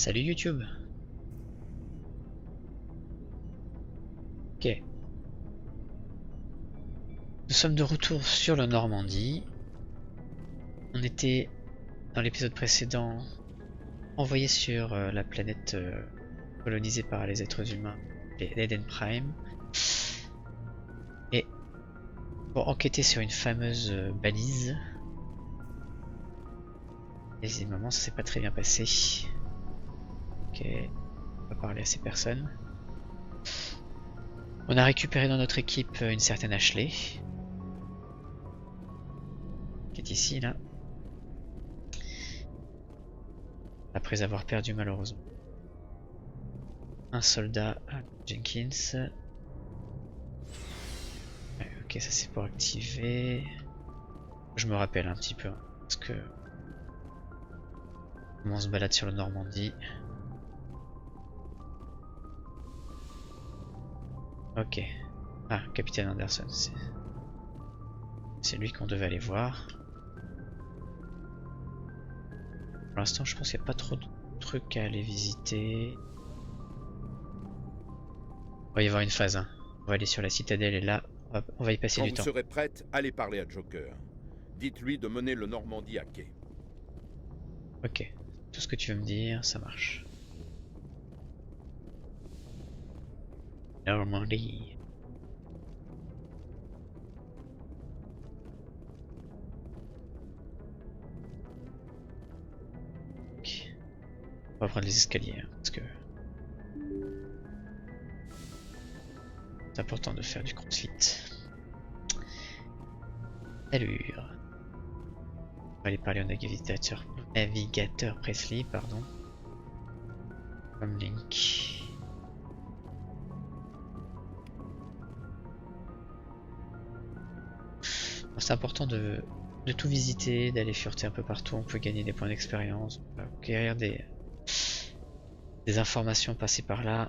Salut YouTube. Ok. Nous sommes de retour sur la Normandie. On était, dans l'épisode précédent, envoyé sur la planète colonisée par les êtres humains, l'Eden Prime. Et pour enquêter sur une fameuse balise. Et visiblement ça s'est pas très bien passé. Ok. On va parler à ces personnes. On a récupéré dans notre équipe une certaine Ashley. Qui est ici là. Après avoir perdu malheureusement un soldat à Jenkins. Ouais, ok, ça c'est pour activer. Je me rappelle un petit peu hein, parce que comment on se balade sur la Normandie. Ok. Ah, Capitaine Anderson, c'est lui qu'on devait aller voir. Pour l'instant, je pense qu'il n'y a pas trop de trucs à aller visiter. Il va y avoir une phase. Hein. On va aller sur la citadelle et là, on va y passer du temps. Quand vous serez prête, allez parler à Joker. Dites-lui de mener le Normandie à quai. Ok. Tout ce que tu veux me dire, ça marche. Normandie. Ok. On va prendre les escaliers hein, parce que c'est important de faire du crossfit. Allure. On va aller parler au navigateur Presley, pardon. Comme Link. C'est important de tout visiter, d'aller fureter un peu partout. On peut gagner des points d'expérience, on peut acquérir des informations passées par là.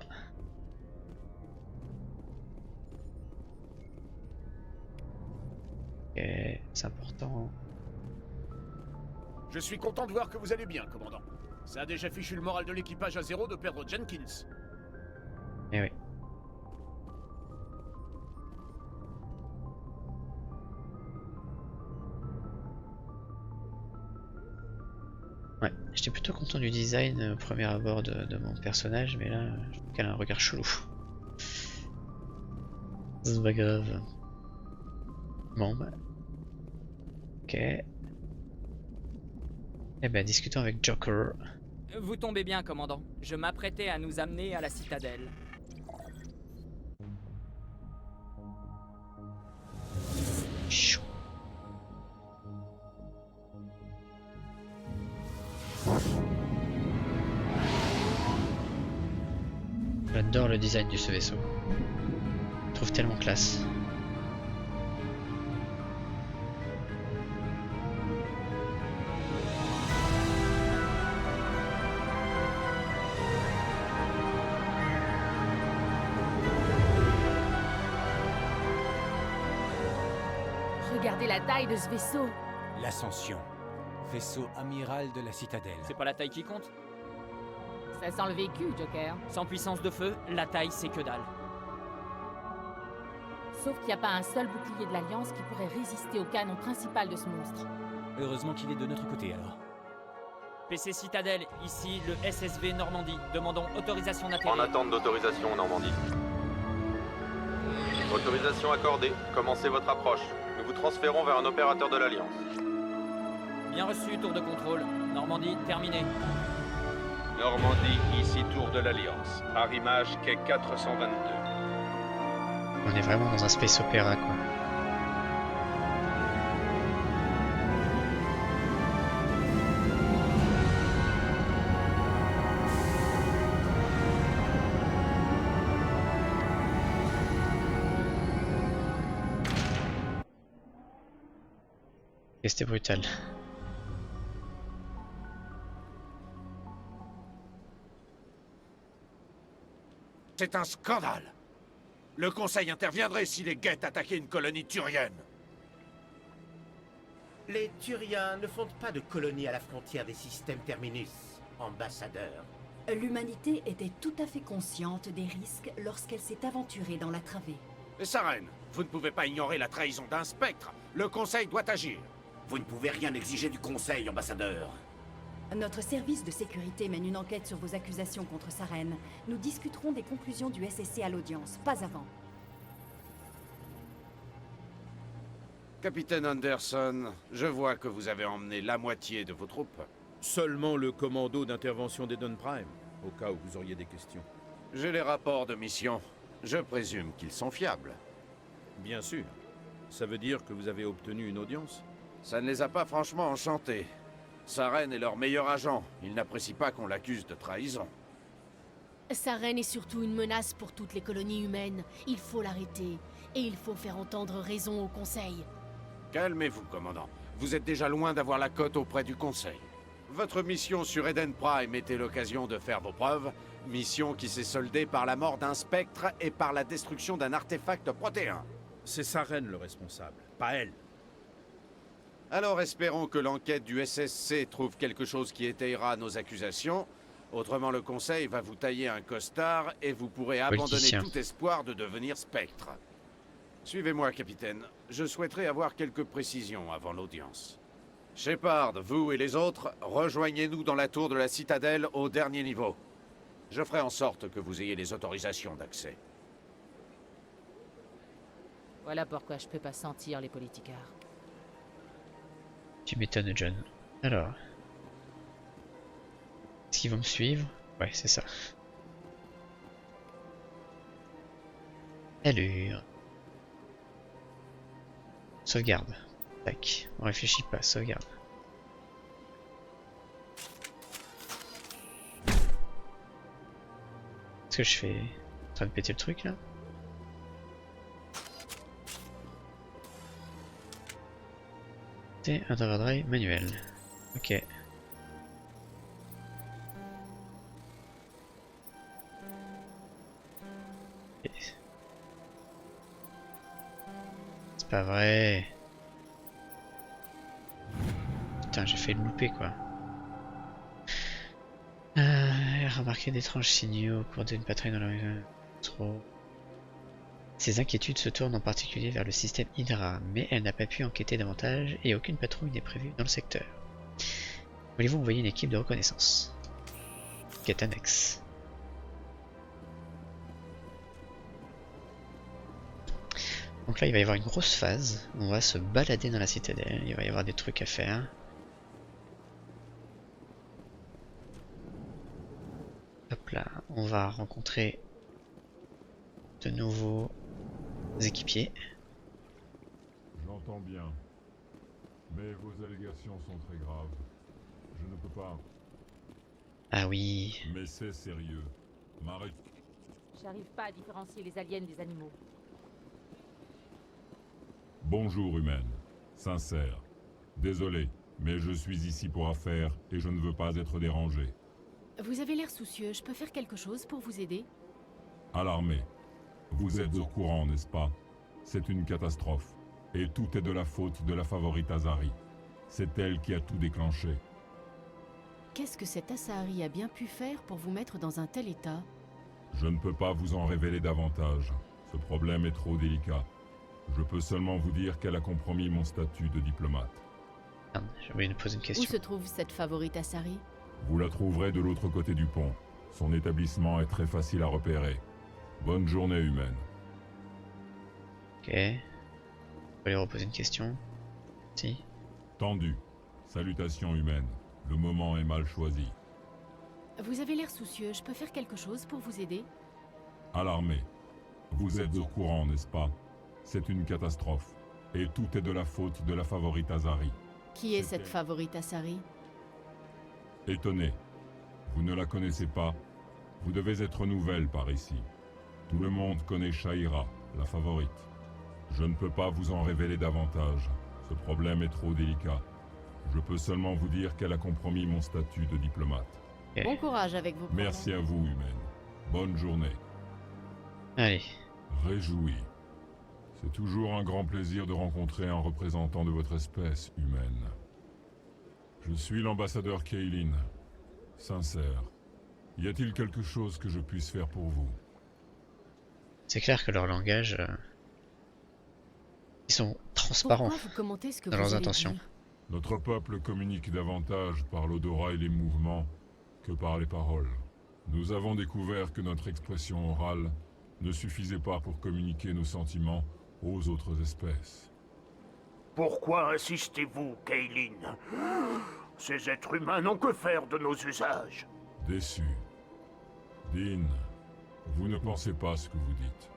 Ok, c'est important. Je suis content de voir que vous allez bien, commandant. Ça a déjà fichu le moral de l'équipage à zéro de perdre Jenkins. Eh oui. Ouais, j'étais plutôt content du design au premier abord de mon personnage, mais là, je trouve qu'elle a un regard chelou. C'est pas grave. Bon, bah. Ok. Eh ben, discutons avec Joker. Vous tombez bien, commandant. Je m'apprêtais à nous amener à la citadelle. Chou. J'adore le design de ce vaisseau. Je trouve tellement classe. Regardez la taille de ce vaisseau. L'Ascension, vaisseau amiral de la citadelle. C'est pas la taille qui compte. Ça sent le vécu, Joker. Sans puissance de feu, la taille c'est que dalle. Sauf qu'il n'y a pas un seul bouclier de l'Alliance qui pourrait résister au canon principal de ce monstre. Heureusement qu'il est de notre côté alors. PC Citadelle, ici le SSV Normandie. Demandons autorisation En d'atterrir. attente d'autorisation, Normandie. Autorisation accordée. Commencez votre approche. Nous vous transférons vers un opérateur de l'Alliance. Bien reçu, tour de contrôle. Normandie, terminé. Normandie, ici tour de l'Alliance. Arrimage quai 422. On est vraiment dans un space opéra quoi. Et c'était brutal. C'est un scandale. Le Conseil interviendrait si les Geth attaquaient une colonie turienne. Les Turiens ne fondent pas de colonie à la frontière des systèmes Terminus, ambassadeur. L'humanité était tout à fait consciente des risques lorsqu'elle s'est aventurée dans la travée. Et Saren, vous ne pouvez pas ignorer la trahison d'un spectre. Le Conseil doit agir. Vous ne pouvez rien exiger du Conseil, ambassadeur. Notre service de sécurité mène une enquête sur vos accusations contre Saren. Nous discuterons des conclusions du SSC à l'audience, pas avant. Capitaine Anderson, je vois que vous avez emmené la moitié de vos troupes. Seulement le commando d'intervention d'Eden Prime, au cas où vous auriez des questions. J'ai les rapports de mission. Je présume qu'ils sont fiables. Bien sûr. Ça veut dire que vous avez obtenu une audience? Ça ne les a pas franchement enchantés. Saren est leur meilleur agent. Ils n'apprécient pas qu'on l'accuse de trahison. Saren est surtout une menace pour toutes les colonies humaines. Il faut l'arrêter. Et il faut faire entendre raison au Conseil. Calmez-vous, commandant. Vous êtes déjà loin d'avoir la cote auprès du Conseil. Votre mission sur Eden Prime était l'occasion de faire vos preuves. Mission qui s'est soldée par la mort d'un spectre et par la destruction d'un artefact protéin. C'est Saren le responsable, pas elle. Alors espérons que l'enquête du SSC trouve quelque chose qui étayera nos accusations. Autrement, le Conseil va vous tailler un costard et vous pourrez abandonner tout espoir de devenir spectre. Suivez-moi, capitaine. Je souhaiterais avoir quelques précisions avant l'audience. Shepard, vous et les autres, rejoignez-nous dans la tour de la citadelle au dernier niveau. Je ferai en sorte que vous ayez les autorisations d'accès. Voilà pourquoi je peux pas sentir les politicards. Tu m'étonnes, John. Alors. Est-ce qu'ils vont me suivre? Ouais, c'est ça. Allure. Sauvegarde. Tac. On réfléchit pas, sauvegarde. Qu'est-ce que je fais? En train de péter le truc là? C'est un overdrive manuel. Ok. C'est pas vrai. Putain, j'ai fait le louper quoi. Remarquer d'étranges signaux au cours d'une patrouille dans la rue. Trop. Ses inquiétudes se tournent en particulier vers le système Hydra, mais elle n'a pas pu enquêter davantage et aucune patrouille n'est prévue dans le secteur. Voulez-vous envoyer une équipe de reconnaissance? Quête annexe. Donc là il va y avoir une grosse phase, on va se balader dans la citadelle, il va y avoir des trucs à faire. Hop là, on va rencontrer de nouveaux équipiers. J'entends bien. Mais vos allégations sont très graves. Je ne peux pas. Ah oui. Mais c'est sérieux. Marie. J'arrive pas à différencier les aliens des animaux. Bonjour, humaine. Sincère. Désolé, mais je suis ici pour affaires et je ne veux pas être dérangé. Vous avez l'air soucieux. Je peux faire quelque chose pour vous aider? Alarmé. Vous êtes au courant, n'est-ce pas? C'est une catastrophe. Et tout est de la faute de la favorite Azari. C'est elle qui a tout déclenché. Qu'est-ce que cette Asahari a bien pu faire pour vous mettre dans un tel état? Je ne peux pas vous en révéler davantage. Ce problème est trop délicat. Je peux seulement vous dire qu'elle a compromis mon statut de diplomate. J'ai oublié de poser une question. Où se trouve cette favorite Asahari? Vous la trouverez de l'autre côté du pont. Son établissement est très facile à repérer. Bonne journée, humaine. Ok. On va lui reposer une question. Si. Tendu. Salutations humaines. Le moment est mal choisi. Vous avez l'air soucieux. Je peux faire quelque chose pour vous aider? Alarmé. Vous êtes au courant, n'est-ce pas? C'est une catastrophe. Et tout est de la faute de la favorite Azari. Qui est cette favorite Asahari? Étonné. Vous ne la connaissez pas? Vous devez être nouvelle par ici. Tout le monde connaît Shaira, la favorite. Je ne peux pas vous en révéler davantage. Ce problème est trop délicat. Je peux seulement vous dire qu'elle a compromis mon statut de diplomate. Bon courage avec vos problèmes. Merci à vous, humaine. Bonne journée. Allez. Réjoui. C'est toujours un grand plaisir de rencontrer un représentant de votre espèce humaine. Je suis l'ambassadeur Kaylin. Sincère. Y a-t-il quelque chose que je puisse faire pour vous? C'est clair que leur langage... Ils sont transparents Pourquoi vous commentez ce que dans vous leurs allez intentions. dire? Notre peuple communique davantage par l'odorat et les mouvements que par les paroles. Nous avons découvert que notre expression orale ne suffisait pas pour communiquer nos sentiments aux autres espèces. Pourquoi insistez-vous, Kaylin? Ces êtres humains n'ont que faire de nos usages. Déçu. Dean, vous ne pensez pas ce que vous dites.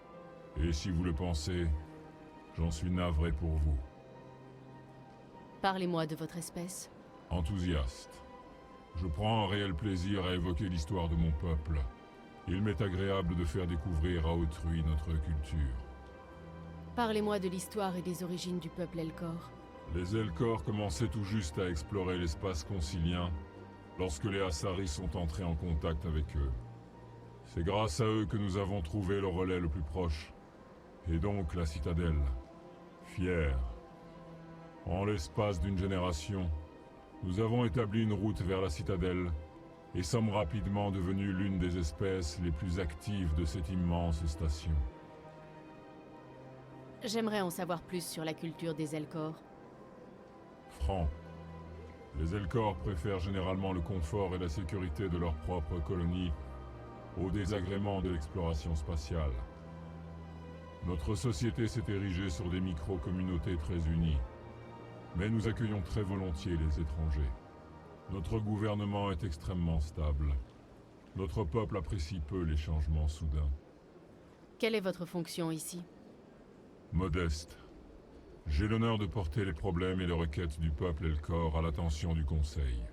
Et si vous le pensez, j'en suis navré pour vous. Parlez-moi de votre espèce. Enthousiaste. Je prends un réel plaisir à évoquer l'histoire de mon peuple. Il m'est agréable de faire découvrir à autrui notre culture. Parlez-moi de l'histoire et des origines du peuple Elcor. Les Elcor commençaient tout juste à explorer l'espace concilien lorsque les Asari sont entrés en contact avec eux. C'est grâce à eux que nous avons trouvé le relais le plus proche, et donc la citadelle. Fier. En l'espace d'une génération, nous avons établi une route vers la citadelle et sommes rapidement devenus l'une des espèces les plus actives de cette immense station. J'aimerais en savoir plus sur la culture des Elcor. Franc. Les Elcor préfèrent généralement le confort et la sécurité de leur propre colonie au désagrément de l'exploration spatiale. Notre société s'est érigée sur des micro-communautés très unies, mais nous accueillons très volontiers les étrangers. Notre gouvernement est extrêmement stable. Notre peuple apprécie peu les changements soudains. Quelle est votre fonction ici? Modeste. J'ai l'honneur de porter les problèmes et les requêtes du peuple Elcor à l'attention du Conseil.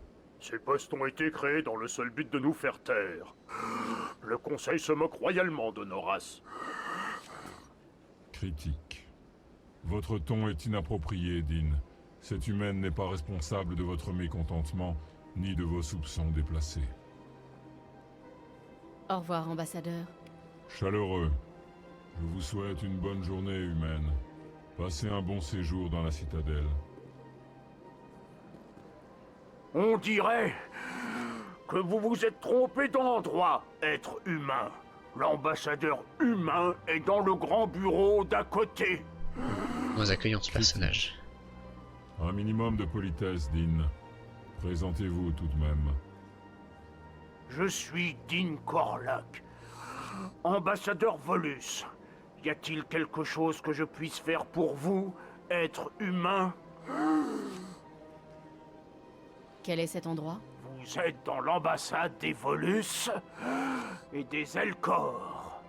Ces postes ont été créés dans le seul but de nous faire taire. Le Conseil se moque royalement de nos races. Critique. Votre ton est inapproprié, Dean. Cette humaine n'est pas responsable de votre mécontentement, ni de vos soupçons déplacés. Au revoir, ambassadeur. Chaleureux. Je vous souhaite une bonne journée, humaine. Passez un bon séjour dans la citadelle. On dirait que vous vous êtes trompé d'endroit, être humain. L'ambassadeur humain est dans le grand bureau d'à côté. Nous accueillons ce personnage. Un minimum de politesse, Dean. Présentez-vous tout de même. Je suis Dean Corlac, ambassadeur Volus. Y a-t-il quelque chose que je puisse faire pour vous, être humain? Quel est cet endroit? Vous êtes dans l'ambassade des Volus et des Elcor.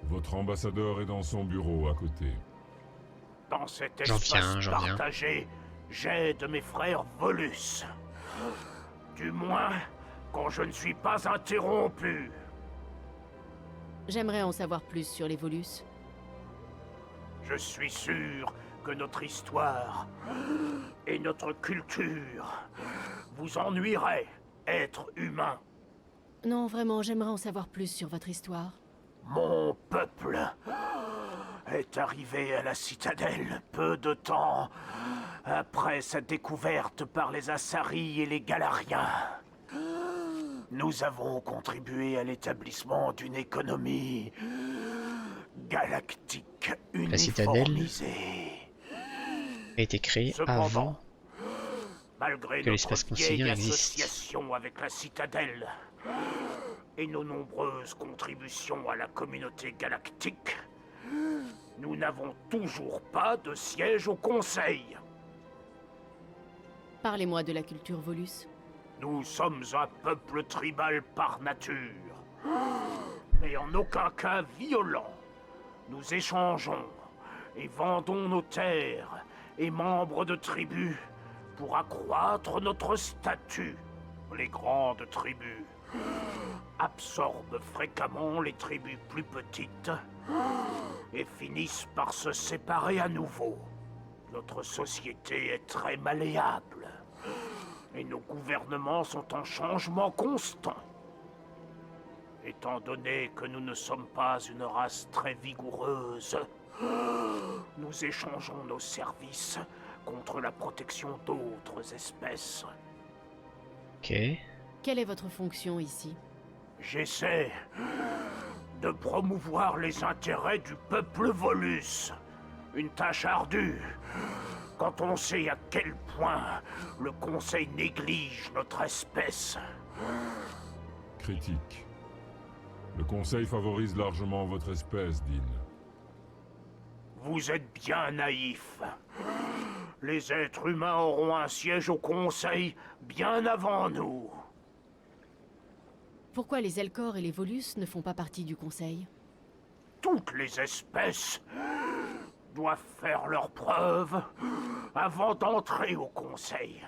Votre ambassadeur est dans son bureau à côté. Dans cet espace j'en viens. partagé, j'aide mes frères Volus. Du moins, quand je ne suis pas interrompu. J'aimerais en savoir plus sur les Volus. Je suis sûr que notre histoire et notre culture vous ennuieraient, être humain. Non, vraiment, j'aimerais en savoir plus sur votre histoire. Mon peuple est arrivé à la citadelle peu de temps après sa découverte par les Asari et les Galariens. Nous avons contribué à l'établissement d'une économie galactique La citadelle uniformisée. a été créée Cependant, avant malgré que l'espace notre vieille concilien existe. association avec la citadelle et nos nombreuses contributions à la communauté galactique, nous n'avons toujours pas de siège au Conseil. Parlez-moi de la culture Volus. Nous sommes un peuple tribal par nature, mais en aucun cas violent. Nous échangeons et vendons nos terres et membres de tribus pour accroître notre statut. Les grandes tribus absorbent fréquemment les tribus plus petites et finissent par se séparer à nouveau. Notre société est très malléable et nos gouvernements sont en changement constant. Étant donné que nous ne sommes pas une race très vigoureuse, nous échangeons nos services contre la protection d'autres espèces. Ok. Quelle est votre fonction ici? J'essaie de promouvoir les intérêts du peuple Volus. Une tâche ardue, quand on sait à quel point le Conseil néglige notre espèce. Critique. Le Conseil favorise largement votre espèce, Dean. Vous êtes bien naïf. Les êtres humains auront un siège au Conseil bien avant nous. Pourquoi les Elcor et les Volus ne font pas partie du Conseil? Toutes les espèces doivent faire leurs preuves avant d'entrer au Conseil.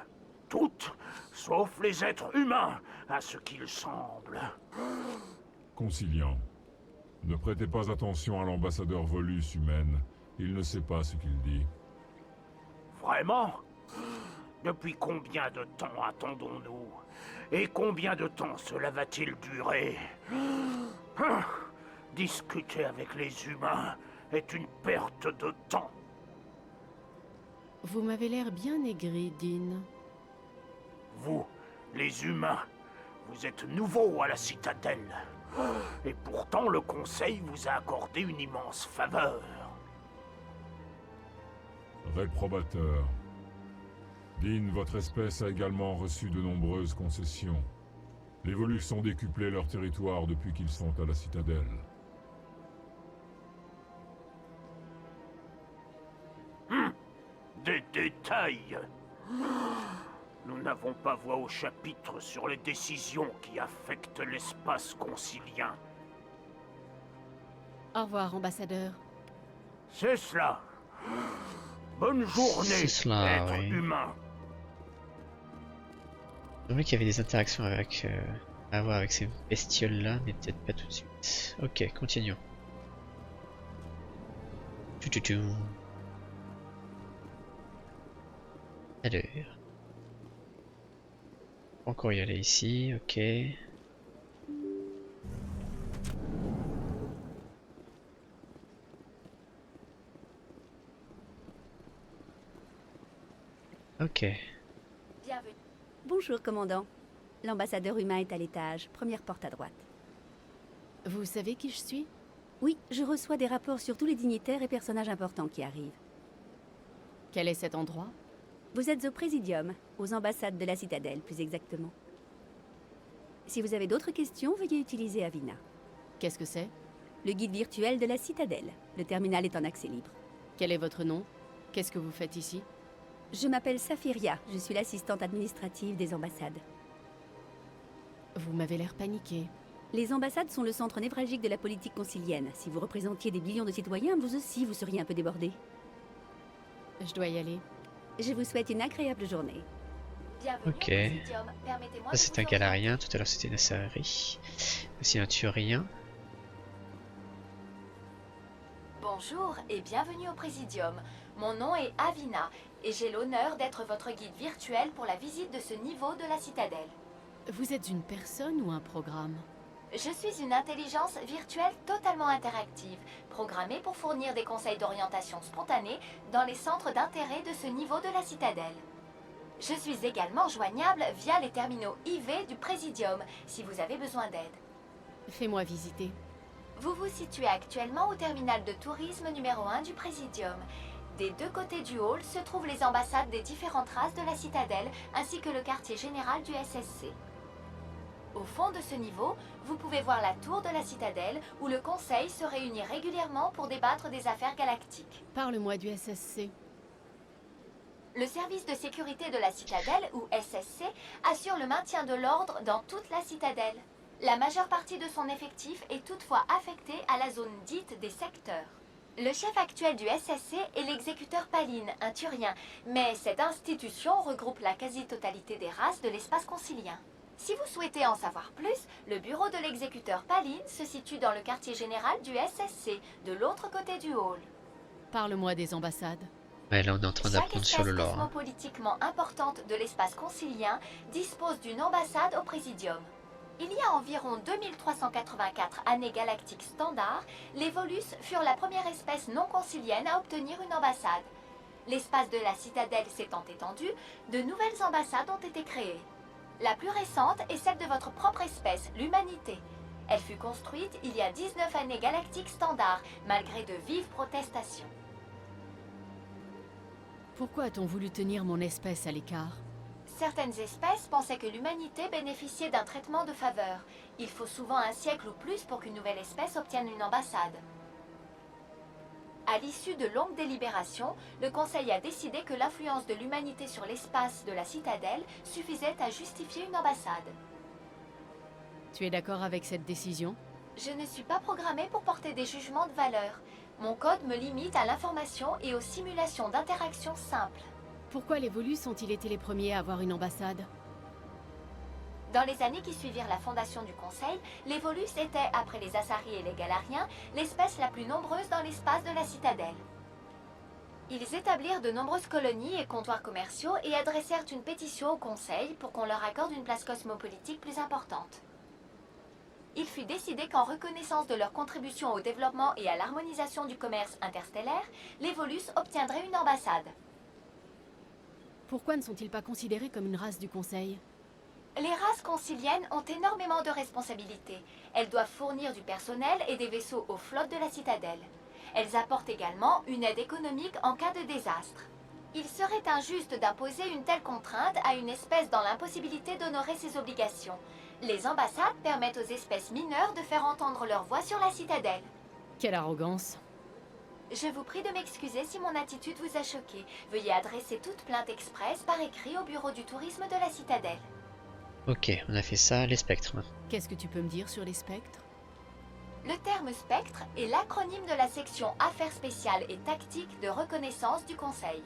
Toutes, sauf les êtres humains, à ce qu'il semble. Conciliant. Ne prêtez pas attention à l'ambassadeur Volus humaine. Il ne sait pas ce qu'il dit. Vraiment? Depuis combien de temps attendons-nous? Et combien de temps cela va-t-il durer? Discuter avec les humains est une perte de temps. Vous m'avez l'air bien aigri, Dean. Vous, les humains, vous êtes nouveaux à la citadelle. Et pourtant, le Conseil vous a accordé une immense faveur. Réprobateur. Dean, votre espèce a également reçu de nombreuses concessions. Les Volus ont décuplé leur territoire depuis qu'ils sont à la citadelle. Des détails. Nous n'avons pas voix au chapitre sur les décisions qui affectent l'espace concilien. Au revoir, ambassadeur. C'est cela. Bonne journée, C'est cela, être oui. humain. Je qu'il y avait des interactions avec, à avoir avec ces bestioles-là, mais peut-être pas tout de suite. Ok, continuons. Tchou. Alors. Encore y aller ici, ok. Ok. Bienvenue. Bonjour, commandant. L'ambassadeur humain est à l'étage, première porte à droite. Vous savez qui je suis? Oui, je reçois des rapports sur tous les dignitaires et personnages importants qui arrivent. Quel est cet endroit? Vous êtes au Présidium, aux ambassades de la Citadelle, plus exactement. Si vous avez d'autres questions, veuillez utiliser Avina. Qu'est-ce que c'est? Le guide virtuel de la Citadelle. Le terminal est en accès libre. Quel est votre nom? Qu'est-ce que vous faites ici? Je m'appelle Safiria, je suis l'assistante administrative des ambassades. Vous m'avez l'air paniqué. Les ambassades sont le centre névralgique de la politique concilienne. Si vous représentiez des millions de citoyens, vous aussi, vous seriez un peu débordé. Je dois y aller. Je vous souhaite une agréable journée. Ok. Ça c'est un galarien, tout à l'heure c'était une Asari. Aussi un Turien. Bonjour et bienvenue au Présidium. Mon nom est Avina et j'ai l'honneur d'être votre guide virtuel pour la visite de ce niveau de la Citadelle. Vous êtes une personne ou un programme? Je suis une intelligence virtuelle totalement interactive, programmée pour fournir des conseils d'orientation spontanés dans les centres d'intérêt de ce niveau de la Citadelle. Je suis également joignable via les terminaux IV du Présidium, si vous avez besoin d'aide. Fais-moi visiter. Vous vous situez actuellement au terminal de tourisme numéro 1 du Présidium. Des deux côtés du hall se trouvent les ambassades des différentes races de la Citadelle, ainsi que le quartier général du SSC. Au fond de ce niveau, vous pouvez voir la tour de la Citadelle, où le Conseil se réunit régulièrement pour débattre des affaires galactiques. Parle-moi du SSC. Le service de sécurité de la Citadelle, ou SSC, assure le maintien de l'ordre dans toute la Citadelle. La majeure partie de son effectif est toutefois affectée à la zone dite des secteurs. Le chef actuel du SSC est l'exécuteur Paline, un Turien, mais cette institution regroupe la quasi-totalité des races de l'espace concilien. Si vous souhaitez en savoir plus, le bureau de l'exécuteur Paline se situe dans le quartier général du SSC, de l'autre côté du hall. Parle-moi des ambassades. Ouais, là on est en train d'apprendre sur le lore. Chaque espèce cosmopolitiquement importante de l'espace concilien dispose d'une ambassade au Présidium. Il y a environ 2384 années galactiques standards, les Volus furent la première espèce non concilienne à obtenir une ambassade. L'espace de la Citadelle s'étant étendu, de nouvelles ambassades ont été créées. La plus récente est celle de votre propre espèce, l'humanité. Elle fut construite il y a 19 années galactiques standard, malgré de vives protestations. Pourquoi a-t-on voulu tenir mon espèce à l'écart? Certaines espèces pensaient que l'humanité bénéficiait d'un traitement de faveur. Il faut souvent un siècle ou plus pour qu'une nouvelle espèce obtienne une ambassade. À l'issue de longues délibérations, le Conseil a décidé que l'influence de l'humanité sur l'espace de la citadelle suffisait à justifier une ambassade. Tu es d'accord avec cette décision? Je ne suis pas programmée pour porter des jugements de valeur. Mon code me limite à l'information et aux simulations d'interactions simples. Pourquoi les Volus ont-ils été les premiers à avoir une ambassade? Dans les années qui suivirent la fondation du Conseil, les Volus étaient, après les Asari et les Galariens, l'espèce la plus nombreuse dans l'espace de la citadelle. Ils établirent de nombreuses colonies et comptoirs commerciaux et adressèrent une pétition au Conseil pour qu'on leur accorde une place cosmopolitique plus importante. Il fut décidé qu'en reconnaissance de leur contribution au développement et à l'harmonisation du commerce interstellaire, les Volus obtiendraient une ambassade. Pourquoi ne sont-ils pas considérés comme une race du Conseil? Les races conciliennes ont énormément de responsabilités. Elles doivent fournir du personnel et des vaisseaux aux flottes de la citadelle. Elles apportent également une aide économique en cas de désastre. Il serait injuste d'imposer une telle contrainte à une espèce dans l'impossibilité d'honorer ses obligations. Les ambassades permettent aux espèces mineures de faire entendre leur voix sur la citadelle. Quelle arrogance! Je vous prie de m'excuser si mon attitude vous a choqué. Veuillez adresser toute plainte express par écrit au bureau du tourisme de la citadelle. Ok, on a fait ça, les spectres maintenant. Qu'est-ce que tu peux me dire sur les spectres? Le terme spectre est l'acronyme de la section Affaires spéciales et tactiques de reconnaissance du Conseil.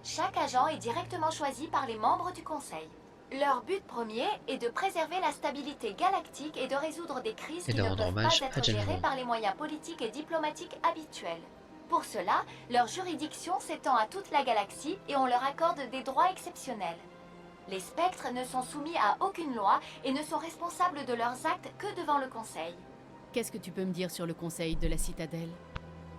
Chaque agent est directement choisi par les membres du Conseil. Leur but premier est de préserver la stabilité galactique et de résoudre des crises qui ne peuvent pas être gérées par les moyens politiques et diplomatiques habituels. Pour cela, leur juridiction s'étend à toute la galaxie et on leur accorde des droits exceptionnels. Les spectres ne sont soumis à aucune loi et ne sont responsables de leurs actes que devant le Conseil. Qu'est-ce que tu peux me dire sur le Conseil de la citadelle?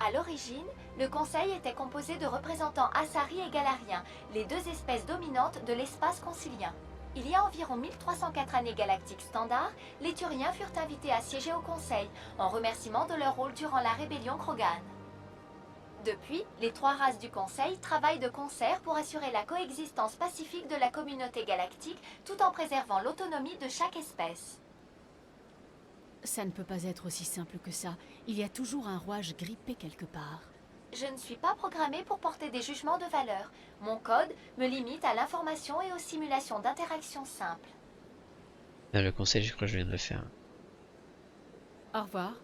À l'origine, le Conseil était composé de représentants Asari et Galariens, les deux espèces dominantes de l'espace concilien. Il y a environ 1304 années galactiques standard, les Turiens furent invités à siéger au Conseil, en remerciement de leur rôle durant la rébellion Krogan. Depuis, les trois races du Conseil travaillent de concert pour assurer la coexistence pacifique de la communauté galactique tout en préservant l'autonomie de chaque espèce. Ça ne peut pas être aussi simple que ça. Il y a toujours un rouage grippé quelque part. Je ne suis pas programmée pour porter des jugements de valeur. Mon code me limite à l'information et aux simulations d'interactions simples. Là, le conseil, je crois que je viens de le faire. Au revoir.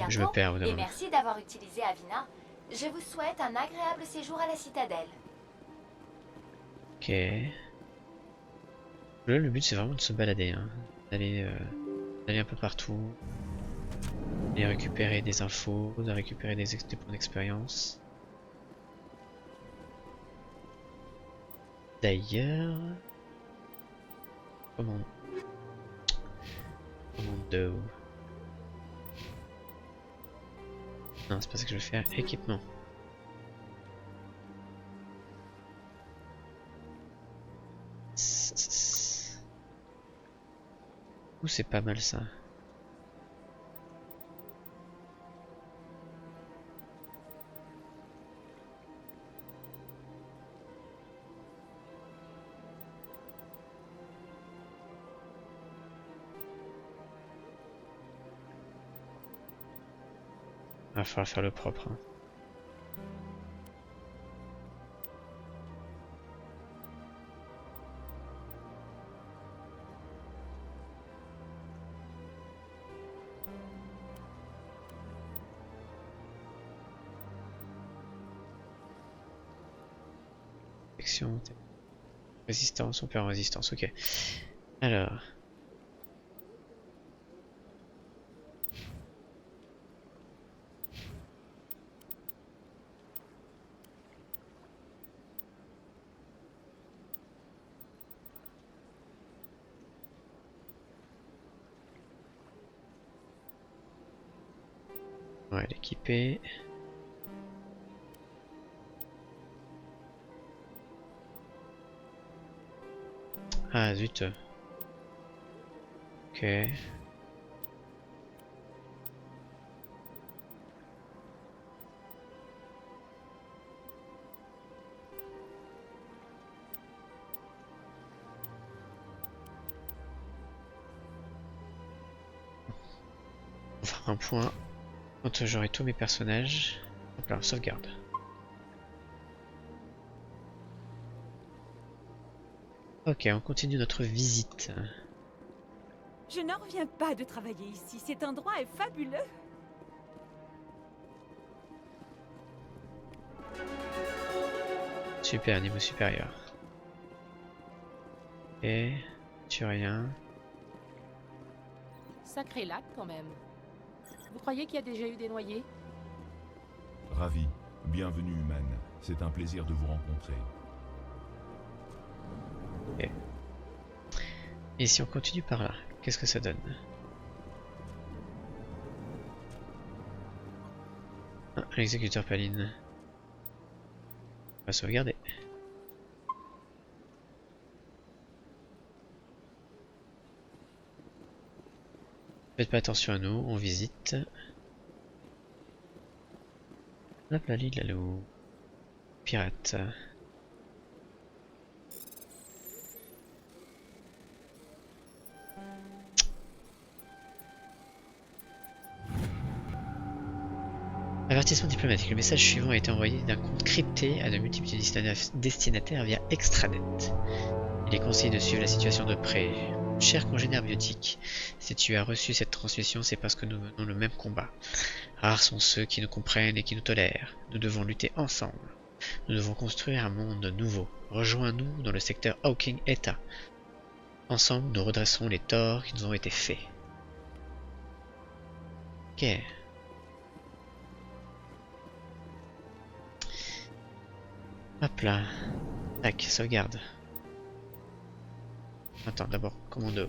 Je me perds. Et merci d'avoir utilisé Avina. Je vous souhaite un agréable séjour à la citadelle. Ok. Là, le but c'est vraiment de se balader, hein. D'aller un peu partout. De récupérer des infos, de récupérer des points d'expérience. D'ailleurs... Commando. Non, c'est pas ça que je vais faire. Équipement. Ouh, c'est pas mal ça. Il va falloir faire le propre. Hein. Résistance, on perd en résistance, ok. Alors. On va l'équiper. Ah zut. Ok. On fera un point quand j'aurai tous mes personnages. Hop là, sauvegarde. Ok, on continue notre visite. Je n'en reviens pas de travailler ici. Cet endroit est fabuleux. Super, niveau supérieur. Et tu rien. Sacré lac quand même. Vous croyez qu'il y a déjà eu des noyés? Ravi. Bienvenue, humaine. C'est un plaisir de vous rencontrer. Ok. Et si on continue par là, qu'est-ce que ça donne? Ah, l'exécuteur Paline. On va sauvegarder. Faites pas attention à nous, on visite. Hop là, l'île, loup. Pirate. Avertissement diplomatique. Le message suivant a été envoyé d'un compte crypté à de multiples destinataires via extranet. Il est conseillé de suivre la situation de près. Cher congénère biotique, si tu as reçu cette transmission, c'est parce que nous menons le même combat. Rares sont ceux qui nous comprennent et qui nous tolèrent. Nous devons lutter ensemble. Nous devons construire un monde nouveau. Rejoins-nous dans le secteur Hawking Eta. Ensemble, nous redresserons les torts qui nous ont été faits. Ok. Hop là. Tac, sauvegarde. Attends, d'abord, commando.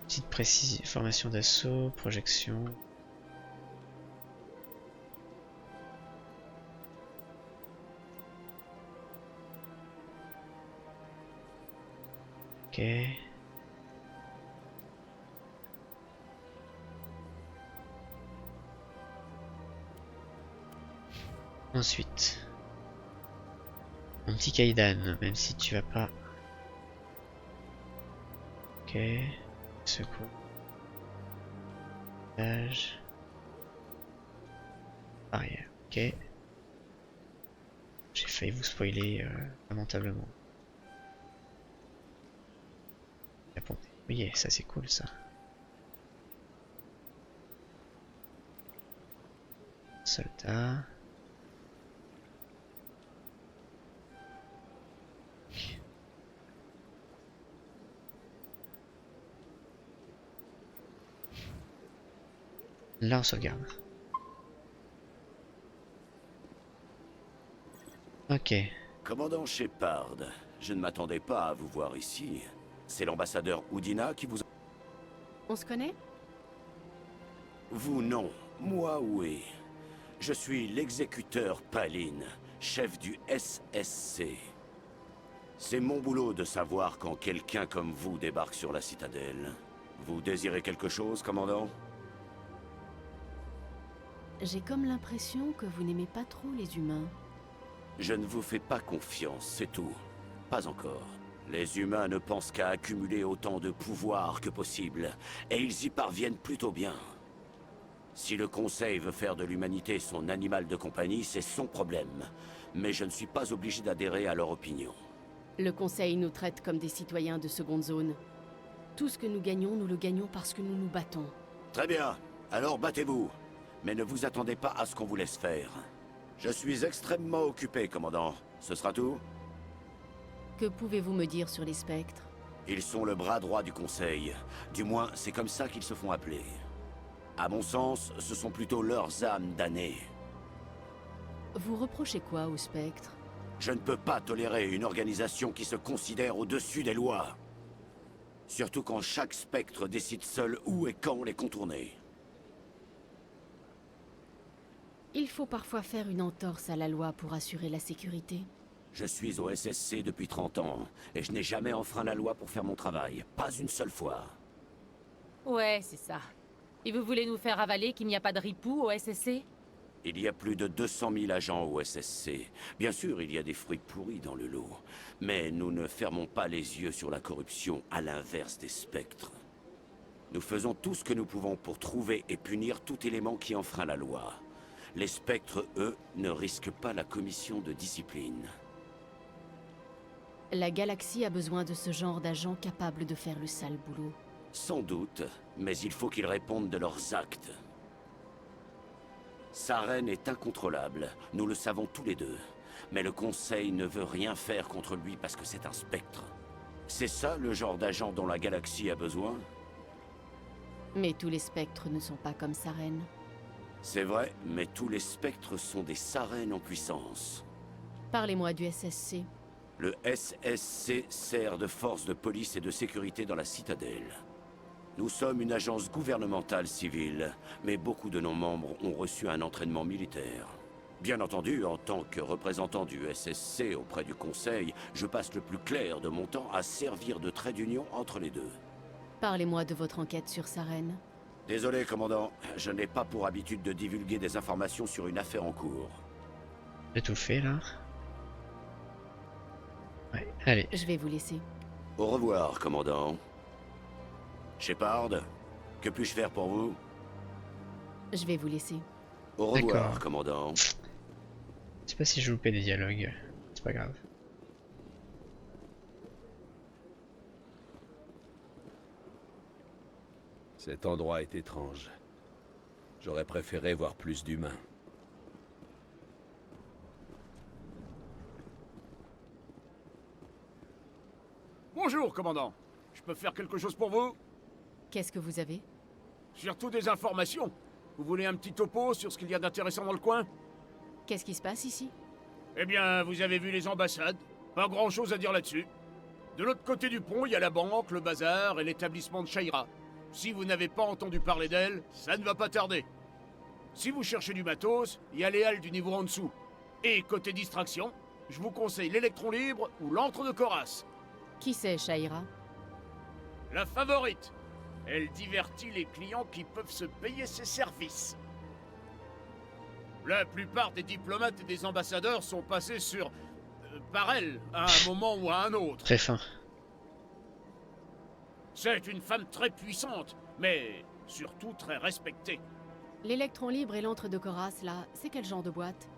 Petite précision, formation d'assaut, projection. Ok. Ensuite. Mon petit Kaidan, même si tu vas pas. Ok. Secours. Âge. Arrière. Ok. J'ai failli vous spoiler lamentablement. Oui, ça c'est cool ça. Soldat. Là on sauvegarde. Ok. Commandant Shepard, je ne m'attendais pas à vous voir ici. C'est l'ambassadeur Udina qui vous... On se connaît? Vous non, moi oui. Je suis l'exécuteur Paline, chef du SSC. C'est mon boulot de savoir quand quelqu'un comme vous débarque sur la citadelle. Vous désirez quelque chose, commandant? J'ai comme l'impression que vous n'aimez pas trop les humains. Je ne vous fais pas confiance, c'est tout. Pas encore. Les humains ne pensent qu'à accumuler autant de pouvoir que possible, et ils y parviennent plutôt bien. Si le Conseil veut faire de l'humanité son animal de compagnie, c'est son problème. Mais je ne suis pas obligé d'adhérer à leur opinion. Le Conseil nous traite comme des citoyens de seconde zone. Tout ce que nous gagnons parce que nous nous battons. Très bien, alors battez-vous. Mais ne vous attendez pas à ce qu'on vous laisse faire. Je suis extrêmement occupé, commandant. Ce sera tout? Que pouvez-vous me dire sur les spectres? Ils sont le bras droit du Conseil. Du moins, c'est comme ça qu'ils se font appeler. À mon sens, ce sont plutôt leurs âmes damnées. Vous reprochez quoi aux spectres? Je ne peux pas tolérer une organisation qui se considère au-dessus des lois. Surtout quand chaque spectre décide seul où et quand les contourner. Il faut parfois faire une entorse à la loi pour assurer la sécurité. Je suis au SSC depuis 30 ans, et je n'ai jamais enfreint la loi pour faire mon travail. Pas une seule fois. Ouais, c'est ça. Et vous voulez nous faire avaler qu'il n'y a pas de ripoux au SSC? Il y a plus de 200 000 agents au SSC. Bien sûr, il y a des fruits pourris dans le lot. Mais nous ne fermons pas les yeux sur la corruption, à l'inverse des spectres. Nous faisons tout ce que nous pouvons pour trouver et punir tout élément qui enfreint la loi. Les spectres, eux, ne risquent pas la commission de discipline. La galaxie a besoin de ce genre d'agents capables de faire le sale boulot. Sans doute, mais il faut qu'ils répondent de leurs actes. Saren est incontrôlable, nous le savons tous les deux. Mais le Conseil ne veut rien faire contre lui parce que c'est un spectre. C'est ça le genre d'agent dont la galaxie a besoin? Mais tous les spectres ne sont pas comme Saren. C'est vrai, mais tous les spectres sont des Sarens en puissance. Parlez-moi du SSC. Le SSC sert de force de police et de sécurité dans la citadelle. Nous sommes une agence gouvernementale civile, mais beaucoup de nos membres ont reçu un entraînement militaire. Bien entendu, en tant que représentant du SSC auprès du Conseil, je passe le plus clair de mon temps à servir de trait d'union entre les deux. Parlez-moi de votre enquête sur Saren. Désolé, commandant, je n'ai pas pour habitude de divulguer des informations sur une affaire en cours. J'ai tout fait là. Ouais, allez. Je vais vous laisser. Au revoir, commandant. Shepard, que puis-je faire pour vous? Je vais vous laisser. Au revoir, commandant. Je sais pas si je loupais des dialogues. C'est pas grave. Cet endroit est étrange. J'aurais préféré voir plus d'humains. Bonjour, commandant. Je peux faire quelque chose pour vous? Qu'est-ce que vous avez? Surtout des informations. Vous voulez un petit topo sur ce qu'il y a d'intéressant dans le coin? Qu'est-ce qui se passe ici? Eh bien, vous avez vu les ambassades. Pas grand-chose à dire là-dessus. De l'autre côté du pont, il y a la banque, le bazar et l'établissement de Shaira. Si vous n'avez pas entendu parler d'elle, ça ne va pas tarder. Si vous cherchez du matos, il y a les halles du niveau en dessous. Et côté distraction, je vous conseille l'électron libre ou l'antre de Koras. Qui c'est, Shaira? La favorite. Elle divertit les clients qui peuvent se payer ses services. La plupart des diplomates et des ambassadeurs sont passés par elle, à un moment ou à un autre. Très fin. C'est une femme très puissante, mais surtout très respectée. L'électron libre et l'antre de Koras, là, c'est quel genre de boîte?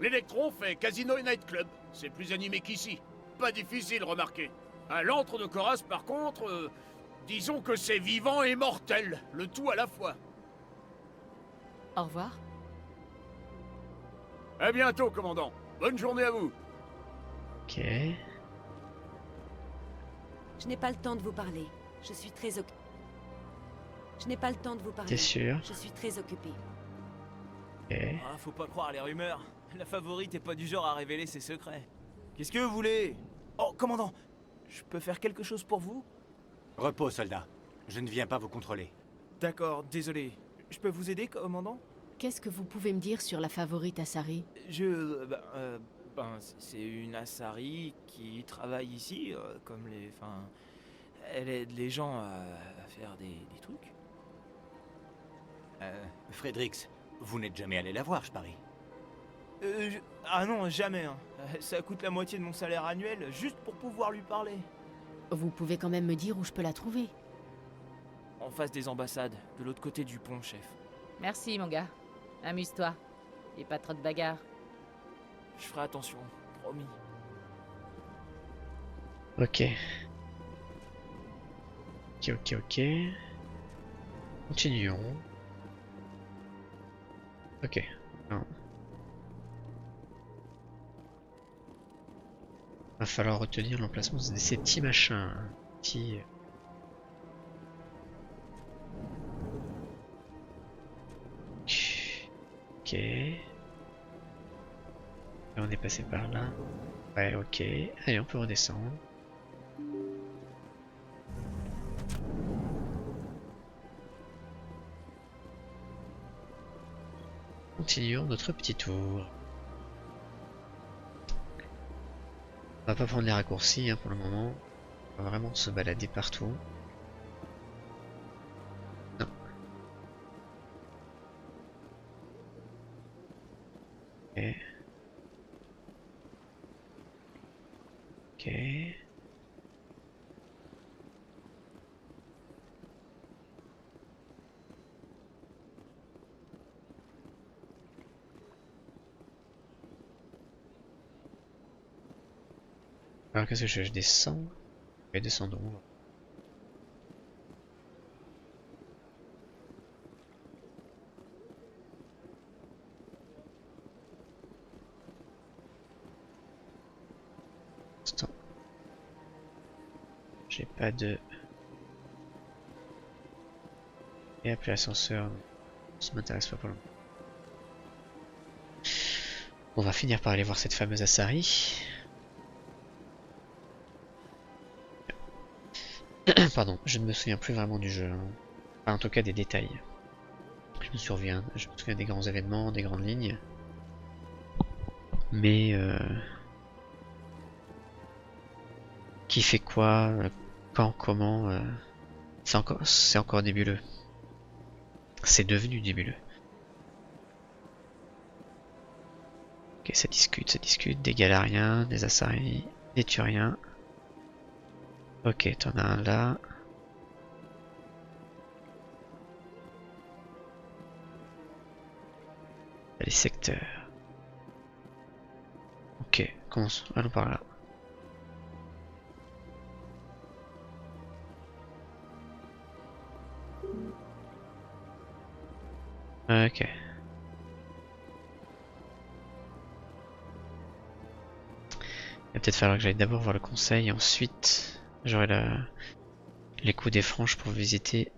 L'électron fait casino et nightclub. C'est plus animé qu'ici. Pas difficile, remarquez. À l'antre de Koras, par contre, disons que c'est vivant et mortel, le tout à la fois. Au revoir. À bientôt, commandant. Bonne journée à vous. Ok. Je n'ai pas le temps de vous parler. Je suis très occupée. Je n'ai pas le temps de vous parler. T'es sûr? Je suis très occupée. Ok. Ah, faut pas croire les rumeurs. La favorite est pas du genre à révéler ses secrets. Qu'est-ce que vous voulez? Oh, commandant, je peux faire quelque chose pour vous? Repos, soldat. Je ne viens pas vous contrôler. D'accord, désolé. Je peux vous aider, commandant? Qu'est-ce que vous pouvez me dire sur la favorite Asari? C'est une Asari qui travaille ici, comme les... Enfin... Elle aide les gens à faire des trucs. Fredericks, vous n'êtes jamais allé la voir, je parie. Ah non, jamais. Hein. Ça coûte la moitié de mon salaire annuel, juste pour pouvoir lui parler. Vous pouvez quand même me dire où je peux la trouver? En face des ambassades, de l'autre côté du pont, chef. Merci, mon gars. Amuse-toi. Et pas trop de bagarres. Je ferai attention, promis. Ok. Ok. Continuons. Ok. Non. Va falloir retenir l'emplacement de ces petits machins. Hein. Petits... Ok. Et on est passé par là. Ouais, ok. Allez, on peut redescendre. Continuons notre petit tour. On va pas prendre les raccourcis pour le moment. On va vraiment se balader partout. Non. Ok. Ok. Alors qu'est-ce que je fais? Je descends. Et descendons. Attends. J'ai pas de... Et appeler l'ascenseur. Ça m'intéresse pas pour le moment. On va finir par aller voir cette fameuse Asari. Pardon, je ne me souviens plus vraiment du jeu. Enfin, en tout cas des détails. Je me souviens des grands événements, des grandes lignes. Mais qui fait quoi, quand, comment, c'est encore nébuleux. C'est devenu nébuleux. Ok, ça discute, des Galariens, des Asari, des Turiens. Ok, t'en as un là. Les secteurs. Ok, commençons. Allons par là. Ok. Il va peut-être falloir que j'aille d'abord voir le conseil et ensuite j'aurai les coups des franges pour visiter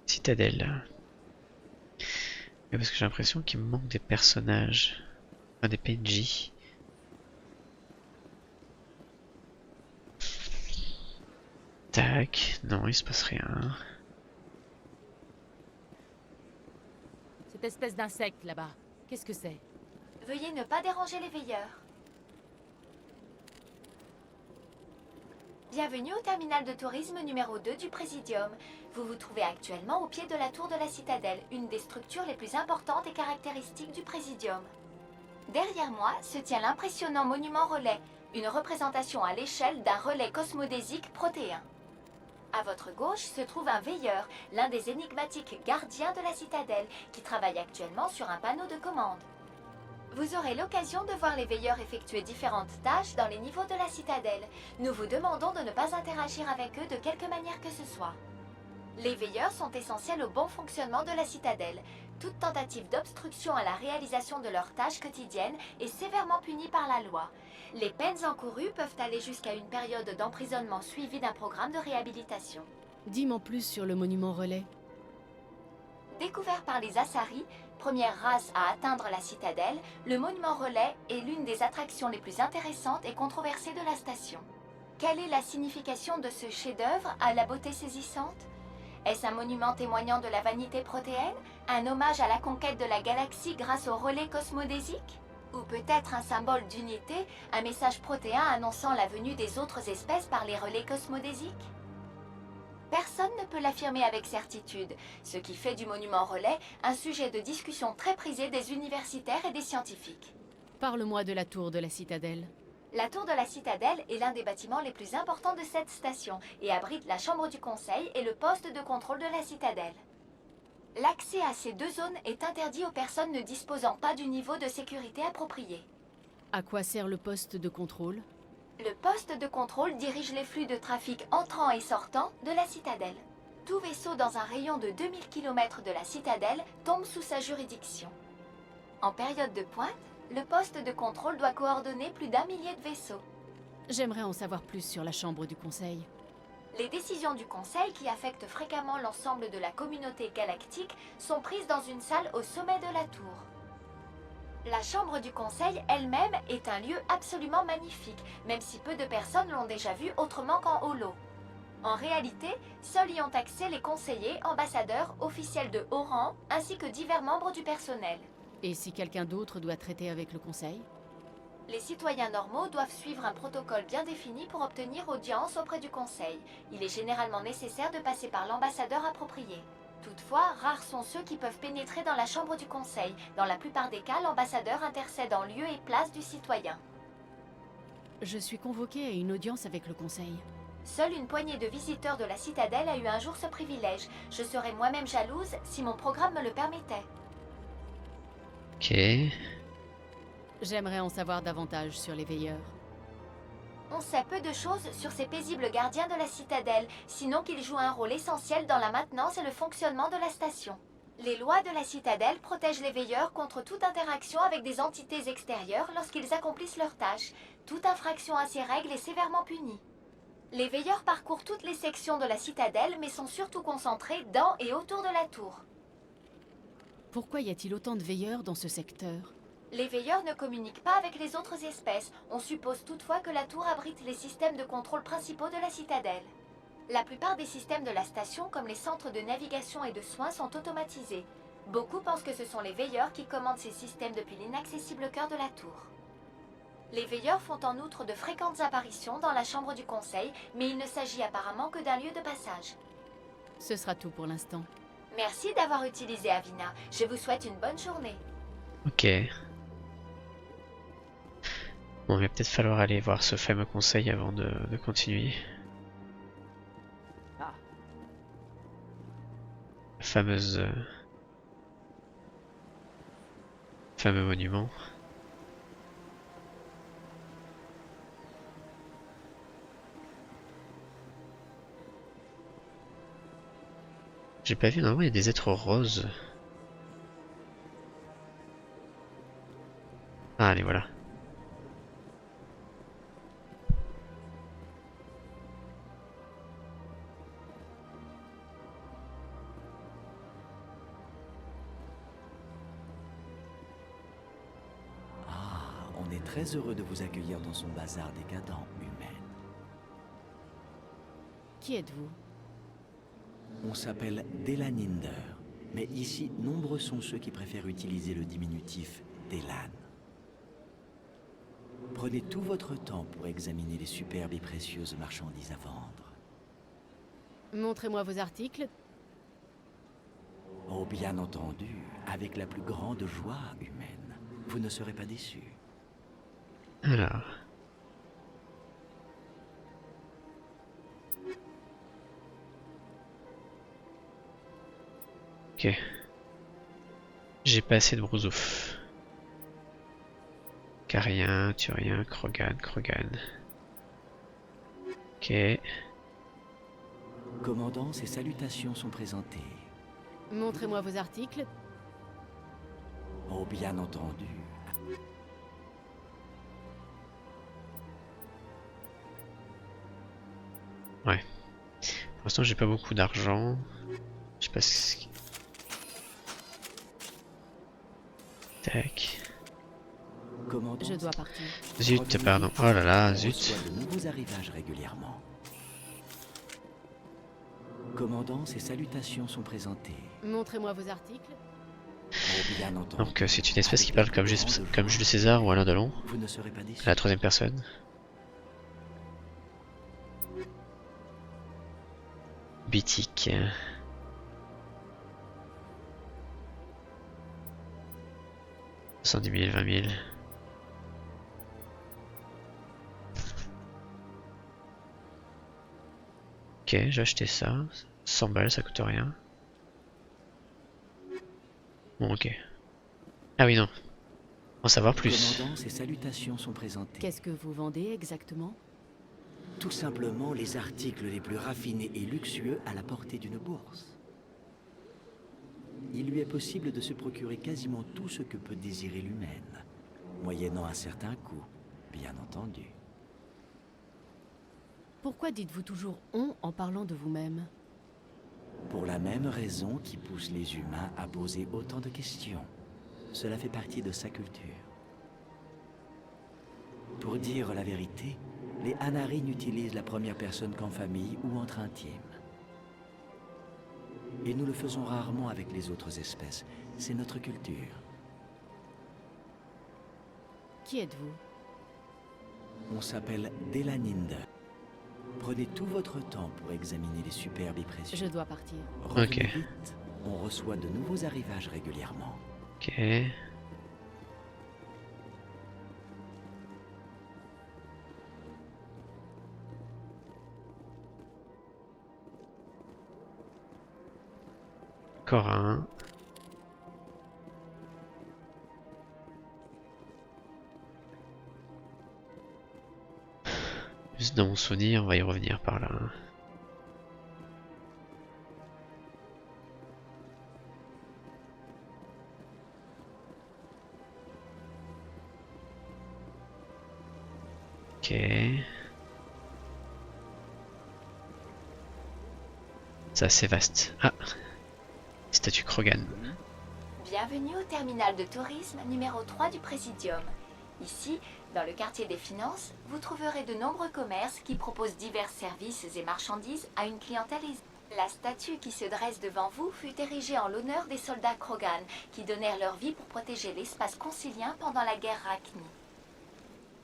Citadelle. Mais parce que j'ai l'impression qu'il me manque des personnages, enfin des PNJ. Tac, non il se passe rien. Cette espèce d'insecte là-bas, qu'est-ce que c'est? Veuillez ne pas déranger les veilleurs. Bienvenue au terminal de tourisme numéro 2 du Présidium. Vous vous trouvez actuellement au pied de la tour de la Citadelle, une des structures les plus importantes et caractéristiques du Présidium. Derrière moi se tient l'impressionnant monument relais, une représentation à l'échelle d'un relais cosmodésique protéin. À votre gauche se trouve un veilleur, l'un des énigmatiques gardiens de la Citadelle, qui travaille actuellement sur un panneau de commande. Vous aurez l'occasion de voir les veilleurs effectuer différentes tâches dans les niveaux de la Citadelle. Nous vous demandons de ne pas interagir avec eux de quelque manière que ce soit. Les veilleurs sont essentiels au bon fonctionnement de la Citadelle. Toute tentative d'obstruction à la réalisation de leurs tâches quotidiennes est sévèrement punie par la loi. Les peines encourues peuvent aller jusqu'à une période d'emprisonnement suivie d'un programme de réhabilitation. Dis-moi plus sur le monument relais. Découvert par les Asari, première race à atteindre la Citadelle, le monument relais est l'une des attractions les plus intéressantes et controversées de la station. Quelle est la signification de ce chef-d'œuvre à la beauté saisissante? Est-ce un monument témoignant de la vanité protéenne? Un hommage à la conquête de la galaxie grâce au relais cosmodésique? Ou peut-être un symbole d'unité, un message protéin annonçant la venue des autres espèces par les relais cosmodésiques? Personne ne peut l'affirmer avec certitude, ce qui fait du monument relais un sujet de discussion très prisé des universitaires et des scientifiques. Parle-moi de la tour de la Citadelle. La tour de la Citadelle est l'un des bâtiments les plus importants de cette station et abrite la chambre du conseil et le poste de contrôle de la Citadelle. L'accès à ces deux zones est interdit aux personnes ne disposant pas du niveau de sécurité approprié. À quoi sert le poste de contrôle? Le poste de contrôle dirige les flux de trafic entrant et sortant de la Citadelle. Tout vaisseau dans un rayon de 2000 km de la Citadelle tombe sous sa juridiction. En période de pointe, le poste de contrôle doit coordonner plus d'1 millier de vaisseaux. J'aimerais en savoir plus sur la chambre du conseil. Les décisions du conseil qui affectent fréquemment l'ensemble de la communauté galactique sont prises dans une salle au sommet de la tour. La chambre du conseil elle-même est un lieu absolument magnifique, même si peu de personnes l'ont déjà vu autrement qu'en holo. En réalité, seuls y ont accès les conseillers, ambassadeurs, officiels de haut rang, ainsi que divers membres du personnel. Et si quelqu'un d'autre doit traiter avec le conseil? Les citoyens normaux doivent suivre un protocole bien défini pour obtenir audience auprès du Conseil. Il est généralement nécessaire de passer par l'ambassadeur approprié. Toutefois, rares sont ceux qui peuvent pénétrer dans la chambre du Conseil. Dans la plupart des cas, l'ambassadeur intercède en lieu et place du citoyen. Je suis convoquée à une audience avec le Conseil. Seule une poignée de visiteurs de la citadelle a eu un jour ce privilège. Je serais moi-même jalouse si mon programme me le permettait. Ok. J'aimerais en savoir davantage sur les veilleurs. On sait peu de choses sur ces paisibles gardiens de la citadelle, sinon qu'ils jouent un rôle essentiel dans la maintenance et le fonctionnement de la station. Les lois de la citadelle protègent les veilleurs contre toute interaction avec des entités extérieures lorsqu'ils accomplissent leurs tâches. Toute infraction à ces règles est sévèrement punie. Les veilleurs parcourent toutes les sections de la citadelle, mais sont surtout concentrés dans et autour de la tour. Pourquoi y a-t-il autant de veilleurs dans ce secteur? Les veilleurs ne communiquent pas avec les autres espèces. On suppose toutefois que la tour abrite les systèmes de contrôle principaux de la citadelle. La plupart des systèmes de la station, comme les centres de navigation et de soins, sont automatisés. Beaucoup pensent que ce sont les veilleurs qui commandent ces systèmes depuis l'inaccessible cœur de la tour. Les veilleurs font en outre de fréquentes apparitions dans la chambre du Conseil, mais il ne s'agit apparemment que d'un lieu de passage. Ce sera tout pour l'instant. Merci d'avoir utilisé Avina. Je vous souhaite une bonne journée. Ok. Bon, il va peut-être falloir aller voir ce fameux conseil avant de continuer. Ah. La fameuse... fameux monument. J'ai pas vu, normalement il y a des êtres roses. Ah, allez, voilà. On est très heureux de vous accueillir dans son bazar décadent, humaine. Qui êtes-vous? On s'appelle Delaninder, mais ici, nombreux sont ceux qui préfèrent utiliser le diminutif Delan. Prenez tout votre temps pour examiner les superbes et précieuses marchandises à vendre. Montrez-moi vos articles. Oh, bien entendu, avec la plus grande joie humaine. Vous ne serez pas déçus. Alors... Ok. J'ai pas assez de brousouf. Carien, Turien, Krogan. Ok. Commandant, ces salutations sont présentées. Montrez-moi vos articles. Oh, bien entendu. Ouais. Pour l'instant, j'ai pas beaucoup d'argent. Je sais pas ce... Tac. Je dois partir. Zut, pardon. Oh là là, zut. De nouveaux arrivages régulièrement. Commandant, ces salutations sont présentées. Montrez-moi vos articles. Oh, bien entendu. Donc c'est une espèce qui parle comme Jules César ou Alain Delon. Vous ne serez pas déçus. À la troisième personne. Bitique. $70 000, 20 000. Ok, j'ai acheté ça. 100 balles, ça coûte rien. Bon, ok. Ah oui, non. En savoir plus. Commandant, ces salutations sont présentées. Qu'est-ce que vous vendez exactement? Tout simplement les articles les plus raffinés et luxueux à la portée d'une bourse. Il lui est possible de se procurer quasiment tout ce que peut désirer l'humaine, moyennant un certain coût, bien entendu. Pourquoi dites-vous toujours « on » en parlant de vous-même? Pour la même raison qui pousse les humains à poser autant de questions. Cela fait partie de sa culture. Pour dire la vérité, les Anaris n'utilisent la première personne qu'en famille ou entre intimes. Et nous le faisons rarement avec les autres espèces. C'est notre culture. Qui êtes-vous? On s'appelle Delaninder. Prenez tout votre temps pour examiner les superbes impressions. Je dois partir. Revenez Ok. vite. On reçoit de nouveaux arrivages régulièrement. Ok. Encore un. Juste dans mon souvenir, on va y revenir par là. Ok. C'est assez vaste. Ah, statue Krogan. Bienvenue au terminal de tourisme numéro 3 du Présidium. Ici, dans le quartier des finances, vous trouverez de nombreux commerces qui proposent divers services et marchandises à une clientèle aisée. La statue qui se dresse devant vous fut érigée en l'honneur des soldats Krogan qui donnèrent leur vie pour protéger l'espace concilien pendant la guerre Rachni.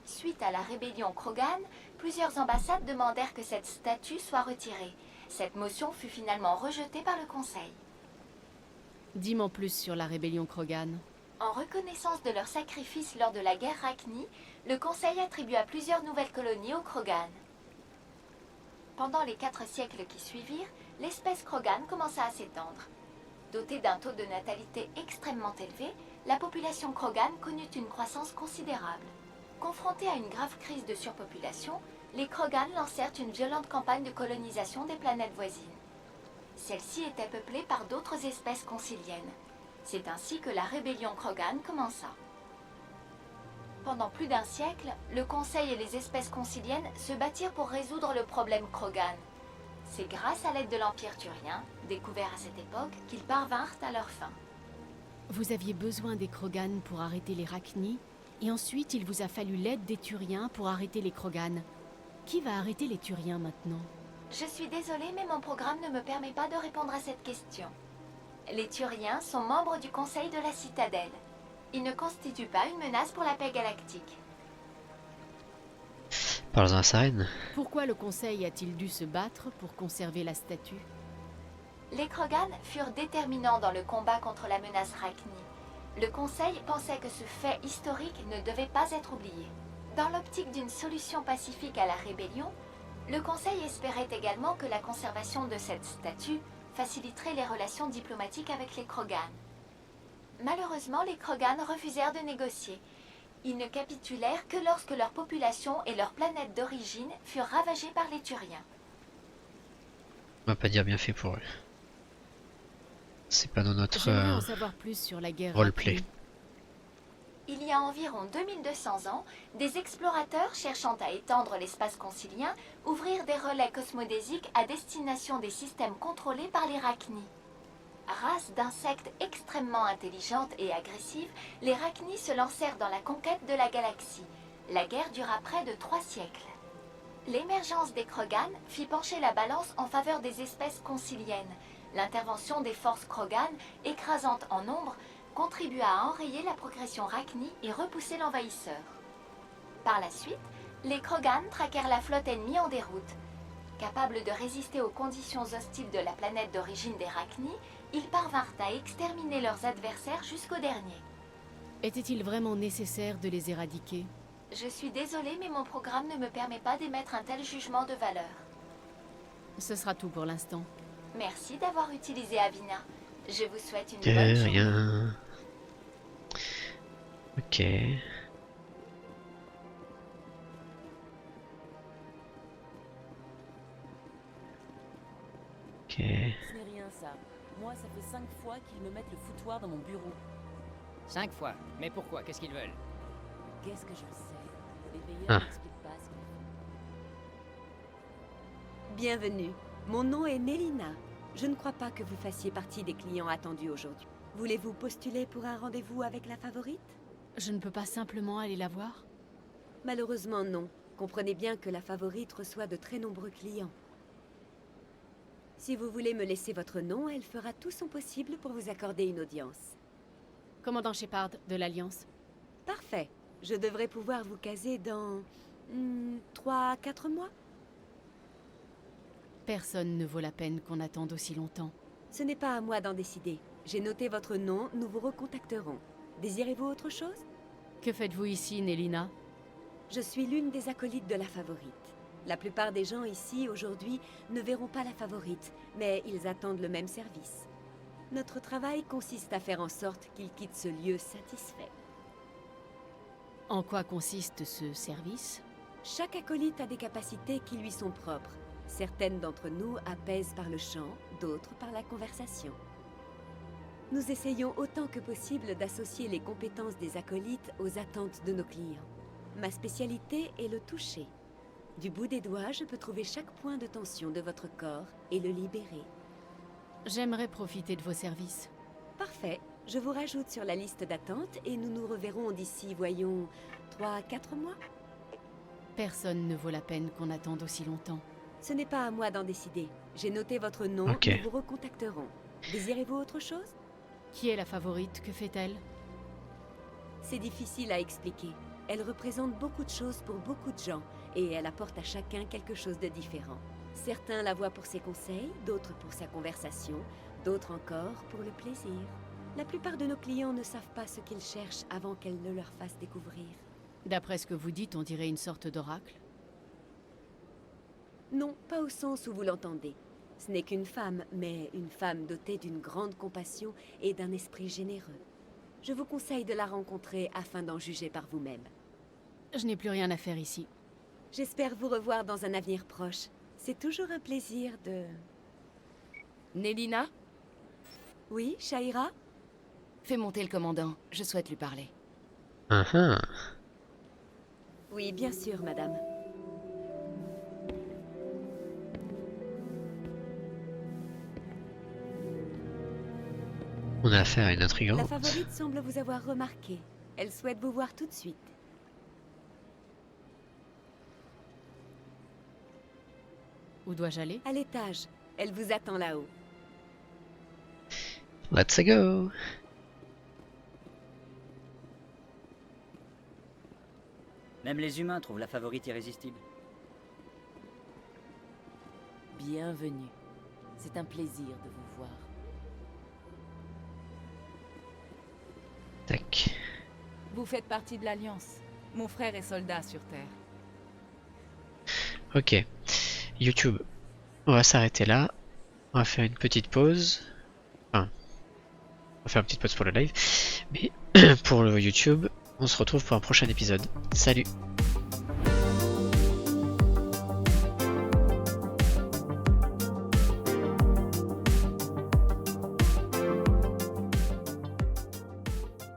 Suite à la rébellion Krogan, plusieurs ambassades demandèrent que cette statue soit retirée. Cette motion fut finalement rejetée par le Conseil. Dis-moi plus sur la rébellion Krogan. En reconnaissance de leur sacrifice lors de la guerre Rachni, le Conseil attribua plusieurs nouvelles colonies aux Krogan. Pendant les 4 siècles qui suivirent, l'espèce Krogan commença à s'étendre. Dotée d'un taux de natalité extrêmement élevé, la population Krogan connut une croissance considérable. Confrontés à une grave crise de surpopulation, les Krogan lancèrent une violente campagne de colonisation des planètes voisines. Celle-ci était peuplée par d'autres espèces conciliennes. C'est ainsi que la rébellion Krogan commença. Pendant plus d'un siècle, le Conseil et les espèces conciliennes se battirent pour résoudre le problème Krogan. C'est grâce à l'aide de l'Empire turien, découvert à cette époque, qu'ils parvinrent à leur fin. Vous aviez besoin des Krogan pour arrêter les Rachni, et ensuite il vous a fallu l'aide des Turiens pour arrêter les Krogan. Qui va arrêter les Turiens maintenant? Je suis désolée, mais mon programme ne me permet pas de répondre à cette question. Les Turiens sont membres du Conseil de la Citadelle. Ils ne constituent pas une menace pour la paix galactique. Parlons à Sarene. Pourquoi le Conseil a-t-il dû se battre pour conserver la statue? Les Krogan furent déterminants dans le combat contre la menace Rachni. Le Conseil pensait que ce fait historique ne devait pas être oublié. Dans l'optique d'une solution pacifique à la rébellion, le Conseil espérait également que la conservation de cette statue faciliterait les relations diplomatiques avec les Krogan. Malheureusement, les Krogan refusèrent de négocier. Ils ne capitulèrent que lorsque leur population et leur planète d'origine furent ravagées par les Turiens. On va pas dire bien fait pour eux. C'est pas dans notre J'aimerais en savoir plus sur la guerre roleplay. Rachni. Il y a environ 2200 ans, des explorateurs cherchant à étendre l'espace concilien ouvrirent des relais cosmodésiques à destination des systèmes contrôlés par les Rachni. Race d'insectes extrêmement intelligentes et agressives, les Rachni se lancèrent dans la conquête de la galaxie. La guerre dura près de 3 siècles. L'émergence des Krogan fit pencher la balance en faveur des espèces conciliennes. L'intervention des forces Krogan, écrasantes en nombre, contribua à enrayer la progression Rachni et repousser l'envahisseur. Par la suite, les Krogan traquèrent la flotte ennemie en déroute. Capables de résister aux conditions hostiles de la planète d'origine des Rachni, ils parvinrent à exterminer leurs adversaires jusqu'au dernier. Était-il vraiment nécessaire de les éradiquer? Je suis désolée, mais mon programme ne me permet pas d'émettre un tel jugement de valeur. Ce sera tout pour l'instant. Merci d'avoir utilisé Avina. Je vous souhaite une De bonne journée. rien. Ok. Ok. Ce n'est rien ça. Moi, ça fait 5 fois qu'ils me mettent le foutoir dans mon bureau. 5 fois? Mais pourquoi? Qu'est-ce qu'ils veulent? Qu'est-ce que je sais? Les veilleurs Ah. n'expliquent pas ce qu'ils font. Bienvenue. Mon nom est Nélina. Je ne crois pas que vous fassiez partie des clients attendus aujourd'hui. Voulez-vous postuler pour un rendez-vous avec la favorite? Je ne peux pas simplement aller la voir? Malheureusement non. Comprenez bien que la favorite reçoit de très nombreux clients. Si vous voulez me laisser votre nom, elle fera tout son possible pour vous accorder une audience. Commandant Shepard de l'Alliance. Parfait. Je devrais pouvoir vous caser dans 3-4 mois? Personne ne vaut la peine qu'on attende aussi longtemps. Ce n'est pas à moi d'en décider. J'ai noté votre nom, nous vous recontacterons. Désirez-vous autre chose? Que faites-vous ici, Nélina? Je suis l'une des acolytes de la Favorite. La plupart des gens ici, aujourd'hui, ne verront pas la Favorite, mais ils attendent le même service. Notre travail consiste à faire en sorte qu'ils quittent ce lieu satisfait. En quoi consiste ce service? Chaque acolyte a des capacités qui lui sont propres. Certaines d'entre nous apaisent par le chant, d'autres par la conversation. Nous essayons autant que possible d'associer les compétences des acolytes aux attentes de nos clients. Ma spécialité est le toucher. Du bout des doigts, je peux trouver chaque point de tension de votre corps et le libérer. J'aimerais profiter de vos services. Parfait. Je vous rajoute sur la liste d'attente et nous nous reverrons d'ici, voyons, 3-4 mois. Personne ne vaut la peine qu'on attende aussi longtemps. Ce n'est pas à moi d'en décider. J'ai noté votre nom, Ok. nous vous recontacterons. Désirez-vous autre chose? Qui est la Favorite? Que fait-elle? C'est difficile à expliquer. Elle représente beaucoup de choses pour beaucoup de gens et elle apporte à chacun quelque chose de différent. Certains la voient pour ses conseils, d'autres pour sa conversation, d'autres encore pour le plaisir. La plupart de nos clients ne savent pas ce qu'ils cherchent avant qu'elle ne leur fasse découvrir. D'après ce que vous dites, on dirait une sorte d'oracle. Non, pas au sens où vous l'entendez. Ce n'est qu'une femme, mais une femme dotée d'une grande compassion et d'un esprit généreux. Je vous conseille de la rencontrer afin d'en juger par vous-même. Je n'ai plus rien à faire ici. J'espère vous revoir dans un avenir proche. C'est toujours un plaisir de... Nélina? Oui, Shaira? Fais monter le commandant, je souhaite lui parler. Oui, bien sûr, madame. On a affaire à une La intrigante. Favorite semble vous avoir remarqué. Elle souhaite vous voir tout de suite. Où dois-je aller? À l'étage. Elle vous attend là-haut. Let's go. Même les humains trouvent la Favorite irrésistible. Bienvenue. C'est un plaisir de vous voir. Tac. Vous faites partie de l'Alliance. Mon frère est soldat sur Terre. Ok. YouTube. On va s'arrêter là. On va faire une petite pause. Enfin, on va faire une petite pause pour le live. Mais pour le YouTube, on se retrouve pour un prochain épisode. Salut!